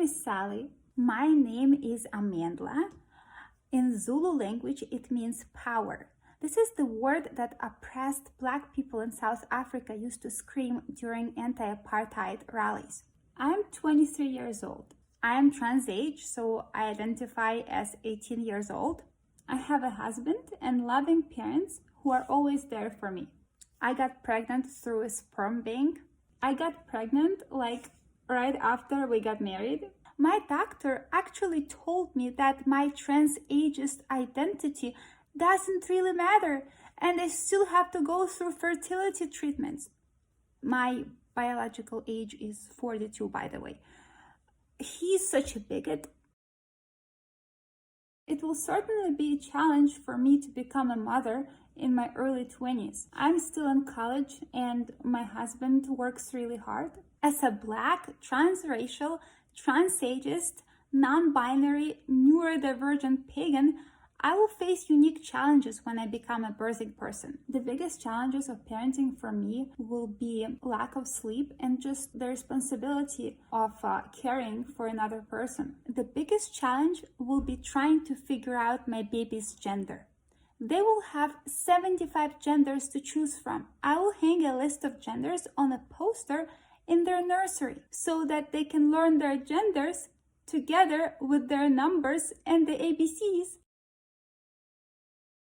is Sally. My name is Amandla. In Zulu language, it means power. This is the word that oppressed Black people in South Africa used to scream during anti-apartheid rallies. I'm 23 years old. I am trans age, so I identify as 18 years old. I have a husband and loving parents who are always there for me. I got pregnant through a sperm bank. I got pregnant like right after we got married. My doctor actually told me that my trans ageist identity doesn't really matter and I still have to go through fertility treatments. My biological age is 42, by the way. He's such a bigot. It will certainly be a challenge for me to become a mother in my early 20s. I'm still in college and my husband works really hard. As a Black, transracial, transageist, non-binary, neurodivergent pagan, I will face unique challenges when I become a birthing person. The biggest challenges of parenting for me will be lack of sleep and just the responsibility of caring for another person. The biggest challenge will be trying to figure out my baby's gender. They will have 75 genders to choose from. I will hang a list of genders on a poster in their nursery so that they can learn their genders together with their numbers and the ABCs.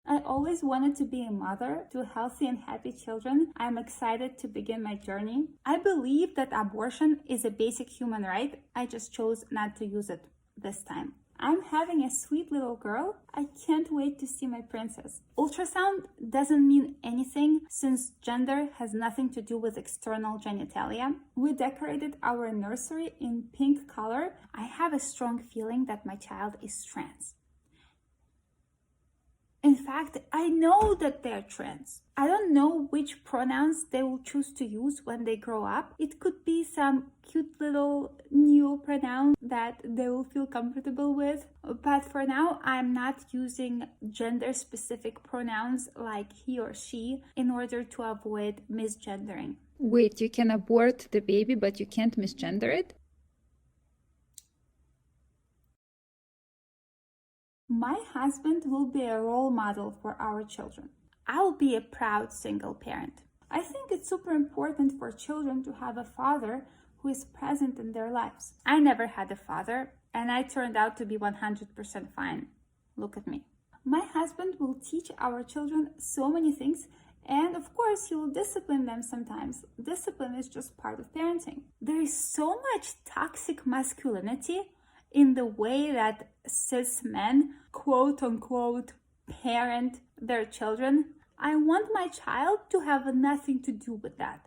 I always wanted to be a mother to healthy and happy children. I'm excited to begin my journey. I believe that abortion is a basic human right. I just chose not to use it this time. I'm having a sweet little girl. I can't wait to see my princess. Ultrasound doesn't mean anything since gender has nothing to do with external genitalia. We decorated our nursery in pink color. I have a strong feeling that my child is trans. In fact, I know that they're trans. I don't know which pronouns they will choose to use when they grow up. It could be some cute little new pronoun that they will feel comfortable with. But for now, I'm not using gender-specific pronouns like he or she in order to avoid misgendering. Wait, you can abort the baby, but you can't misgender it? My husband will be a role model for our children. I will be a proud single parent. I think it's super important for children to have a father who is present in their lives. I never had a father, and I turned out to be 100% fine. Look at me. My husband will teach our children so many things, and of course, he will discipline them sometimes. Discipline is just part of parenting. There is so much toxic masculinity in the way that cis men, quote unquote, parent their children. I want my child to have nothing to do with that.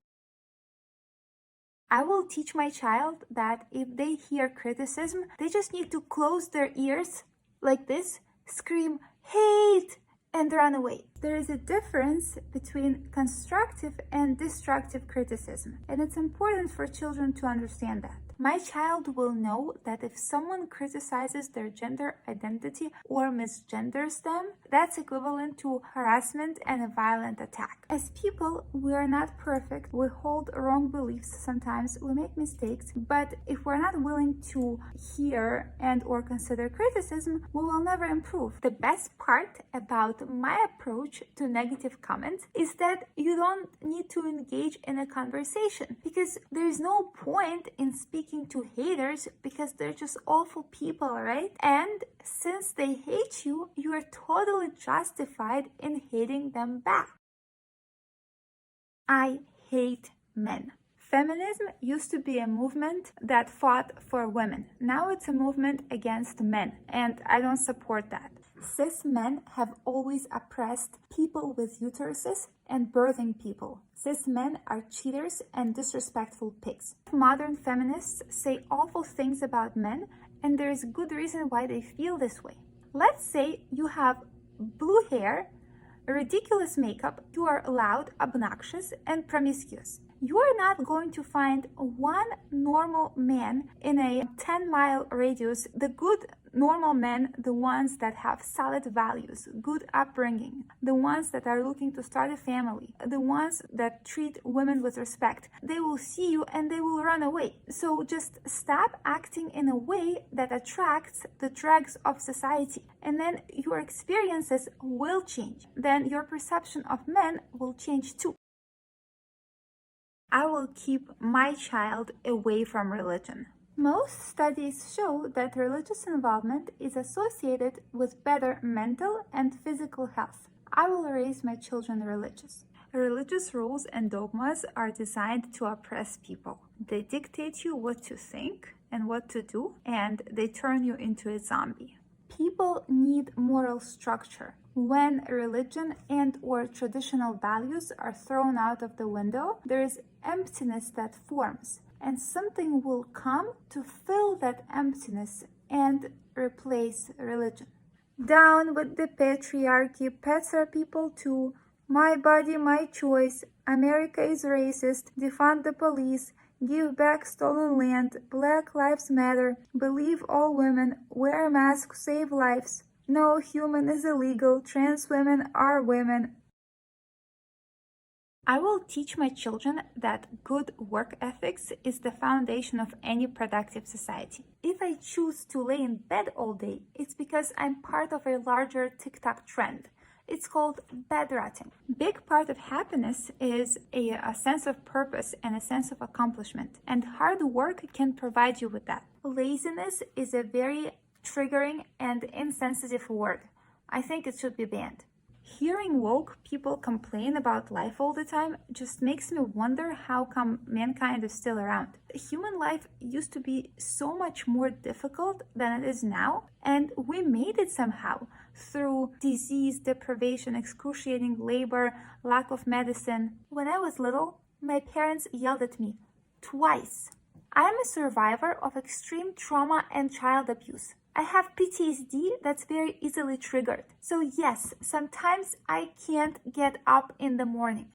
I will teach my child that if they hear criticism, they just need to close their ears like this, scream, hate, and run away. There is a difference between constructive and destructive criticism, and it's important for children to understand that. My child will know that if someone criticizes their gender identity or misgenders them, that's equivalent to harassment and a violent attack. As people, we are not perfect. We hold wrong beliefs sometimes. We make mistakes. But if we're not willing to hear and or consider criticism, we will never improve. The best part about my approach to negative comments is that you don't need to engage in a conversation because there's no point in speaking to haters because they're just awful people, right? And since they hate you, you are totally justified in hating them back. I hate men. Feminism used to be a movement that fought for women. Now it's a movement against men, and I don't support that. Cis men have always oppressed people with uteruses and birthing people. Cis men are cheaters and disrespectful pigs. Modern feminists say awful things about men, and there is good reason why they feel this way. Let's say you have blue hair, ridiculous makeup, you are loud, obnoxious, and promiscuous. You are not going to find one normal man in a 10-mile radius. The good normal men, the ones that have solid values, good upbringing, the ones that are looking to start a family, the ones that treat women with respect, they will see you and they will run away. So just stop acting in a way that attracts the dregs of society, and then your experiences will change. Then your perception of men will change too. I will keep my child away from religion. Most studies show that religious involvement is associated with better mental and physical health. I will raise my children religious. Religious rules and dogmas are designed to oppress people. They dictate you what to think and what to do, and they turn you into a zombie. People need moral structure. When religion and or traditional values are thrown out of the window, there is emptiness that forms, and something will come to fill that emptiness and replace religion. Down with the patriarchy. Pets are people too. My body, my choice. America is racist. Defund the police. Give back stolen land. Black lives matter. Believe all women. Wear a mask. Save lives. No human is illegal. Trans women are women. I will teach my children that good work ethics is the foundation of any productive society. If I choose to lay in bed all day, it's because I'm part of a larger TikTok trend. It's called bed rotting. Big part of happiness is a sense of purpose and a sense of accomplishment, and hard work can provide you with that. Laziness is a very triggering and insensitive word. I think it should be banned. Hearing woke people complain about life all the time just makes me wonder how come mankind is still around. Human life used to be so much more difficult than it is now, and we made it somehow through disease, deprivation, excruciating labor, lack of medicine. When I was little, my parents yelled at me twice. I am a survivor of extreme trauma and child abuse. I have PTSD that's very easily triggered. So yes, sometimes I can't get up in the morning.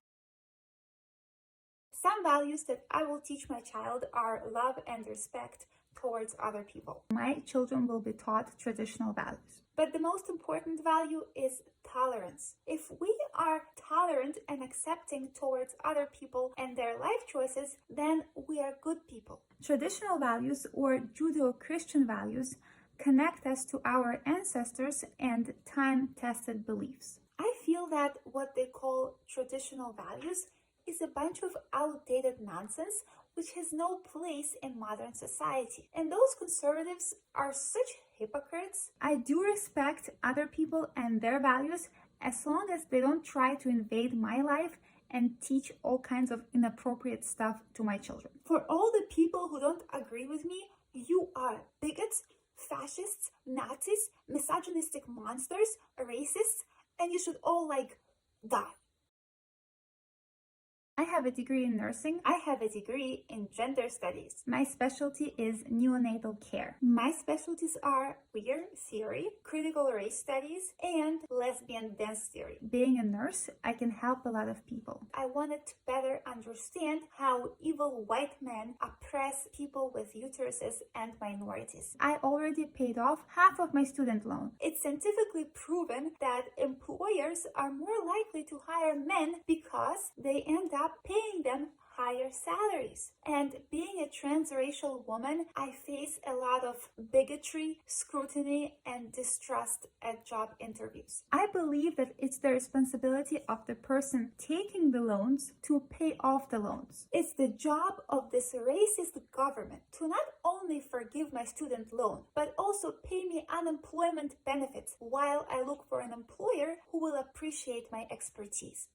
Some values that I will teach my child are love and respect towards other people. My children will be taught traditional values. But the most important value is tolerance. If we are tolerant and accepting towards other people and their life choices, then we are good people. Traditional values or Judeo-Christian values connect us to our ancestors and time-tested beliefs. I feel that what they call traditional values is a bunch of outdated nonsense which has no place in modern society. And those conservatives are such hypocrites. I do respect other people and their values as long as they don't try to invade my life and teach all kinds of inappropriate stuff to my children. For all the people who don't agree with me, you are bigots, fascists, Nazis, misogynistic monsters, racists, and you should all die. I have a degree in nursing. I have a degree in gender studies. My specialty is neonatal care. My specialties are queer theory, critical race studies, and lesbian dance theory. Being a nurse, I can help a lot of people. I wanted to better understand how evil white men oppress people with uteruses and minorities. I already paid off half of my student loan. It's scientifically proven that employers are more likely to hire men because they end up paying them higher salaries. And being a transracial woman, I face a lot of bigotry, scrutiny, and distrust at job interviews. I believe that it's the responsibility of the person taking the loans to pay off the loans. It's the job of this racist government to not only forgive my student loan, but also pay me unemployment benefits while I look for an employer who will appreciate my expertise.